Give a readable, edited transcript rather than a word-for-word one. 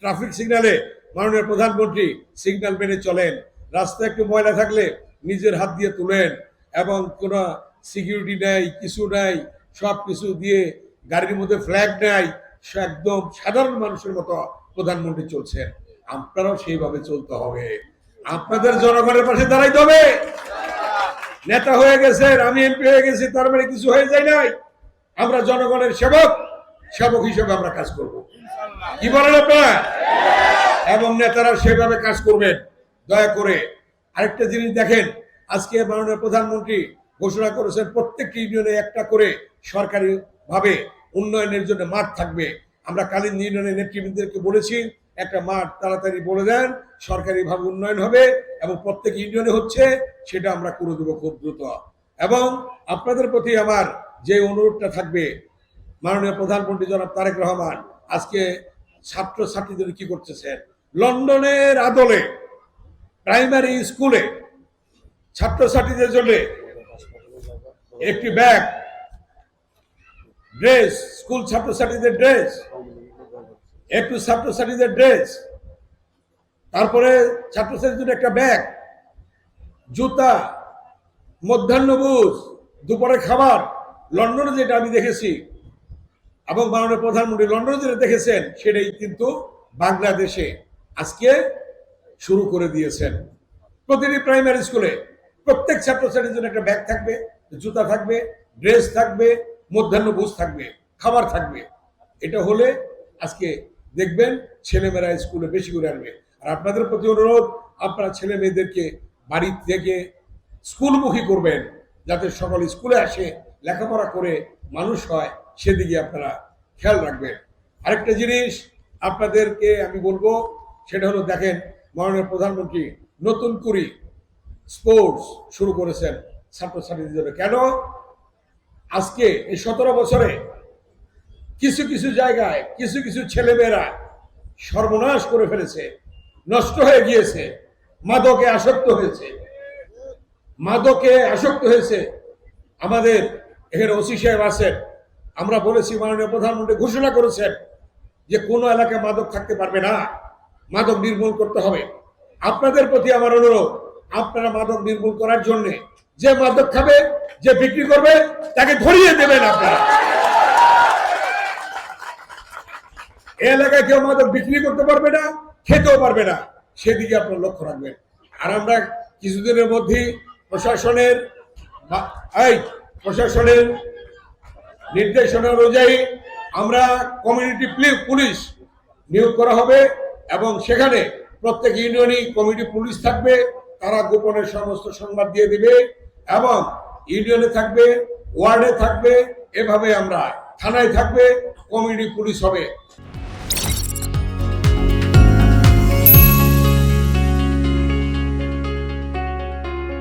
Traffic সিগন্যালে মাননীয় প্রধানমন্ত্রী signal মেনে চলেন। রাস্তায় একটু ময়লা থাকলে নিজের হাত দিয়ে তুলেন, এবং কোনো সিকিউরিটি নেই, কিছু নাই, সব কিছু দিয়ে গাড়ির মধ্যে ফ্ল্যাগ নেই, একদম সাধারণ মানুষের মতো প্রধানমন্ত্রী চলছেন। আপনারাও সেইভাবে চলতে হবে, আপনাদের জনগণের পাশে দাঁড়াইতে হবে। নেতা হয়ে গেছেন, আমি এমপি হয়ে গেছি, তার মানে কিছু হয়ে যায় নাই। আমরা জনগণের সেবক হিসেবে আমরা কাজ করব, কি বলেন আপনারা? এবং নেতারা সেভাবে কাজ করবেন দয়া করে। আরেকটা জিনিস দেখেন, আজকে মাননীয় প্রধানমন্ত্রী ঘোষণা করেছেন প্রত্যেকটি ইউনিয়নে একটা করে সরকারি ভাবে উন্নয়নের জন্য মাঠ থাকবে। আমরা কালিন্দি ইউনিয়নের নেতৃবৃন্দকে বলেছি একটা মাঠ তাড়াতাড়ি বলে দেন, সরকারি ভাবে উন্নয়ন হবে এবং প্রত্যেক ইউনিয়নে হচ্ছে, সেটা আমরা করে দেবো খুব দ্রুত। এবং আপনাদের প্রতি আমার যে অনুরোধটা থাকবে, মাননীয় প্রধানমন্ত্রী জনাব তারেক রহমান আজকে ছাত্রছাত্রীদের কি করতেছেন, লন্ডনের আদলে প্রাইমারি স্কুলে ছাত্রছাত্রীদের জন্য একটি ব্যাগ, ড্রেস, স্কুল ছাত্রছাত্রীদের ড্রেস, একটু ছাত্রছাত্রীদের ড্রেস, তারপরে ছাত্রছাত্রীদের জন্য একটা ব্যাগ, জুতা, মধ্যাহ্নভোজ, দুপুরে খাবার, লন্ডনে যেটা আমি দেখেছি এবং মাননীয় প্রধানমন্ত্রী লন্ডনে যেটা দেখেছেন, সেটাই কিন্তু বাংলাদেশে আজকে শুরু করে দিয়েছেন। প্রতিটি প্রাইমারি স্কুলে প্রত্যেক ছাত্রছাত্রীর জন্য একটা ব্যাগ থাকবে, জুতা থাকবে, ড্রেস থাকবে, মধ্যাহ্নভোজ থাকবে, খাবার থাকবে। এটা হলে আজকে দেখবেন ছেলেমেয়েরা স্কুলে বেশি করে আসবে। আর আপনাদের প্রতি অনুরোধ, আপনারা ছেলে মেয়েদেরকে বাড়ি থেকে স্কুলমুখী করবেন, যাতে সকল স্কুলে আসে, লেখাপড়া করে মানুষ হয়, সেদিকে আপনারা খেয়াল রাখবেন। আরেকটা জিনিস আপনাদেরকে আমি বলবো, সেটা হলো দেখেন মাননীয় প্রধানমন্ত্রী নতুন করে স্পোর্টস শুরু করেছেন ছাত্রছাত্রীদের জন্য। কেন? আজকে এই 17 বছরে কিছু কিছু জায়গায় কিছু কিছু ছেলেমেয়েরা সর্বনাশ করে ফেলেছে, নষ্ট হয়ে গিয়েছে, মাদকে আসক্ত হয়েছে। আমাদের এখানে ওসি সাহেব আছেন, আমরা বলেছি, মাননীয় প্রধানমন্ত্রী ঘোষণা করেছেন যে কোনো এলাকায় মাদক থাকতে পারবে না, মাদক নির্মূল করতে হবে। আপনাদের প্রতি আমার অনুরোধ, আপনারা মাদক নির্মূল করার জন্য যে মাদক খাবে, যে বিক্রি করবে, তাকে ধরিয়ে দেবেন। আপনারা এই এলাকায় কেউ মাদক বিক্রি করতে পারবে না, খেতেও পারবে না, সেদিকে আপনারা লক্ষ্য রাখবেন। আর আমরা কিছুদিনের মধ্যেই প্রশাসনের নির্দেশনা অনুযায়ী আমরা কমিউনিটি পুলিশ নিয়োগ করা হবে, এবং সেখানে প্রত্যেক ইউনিয়নে কমিউনিটি পুলিশ থাকবে, তারা গোপনে সমস্ত সংবাদ দিয়ে দিবে, এবং ইউনিয়নে থাকবে, ওয়ার্ডে থাকবে, এভাবে আমরা থানায় থাকবে, কমিউনিটি পুলিশ হবে।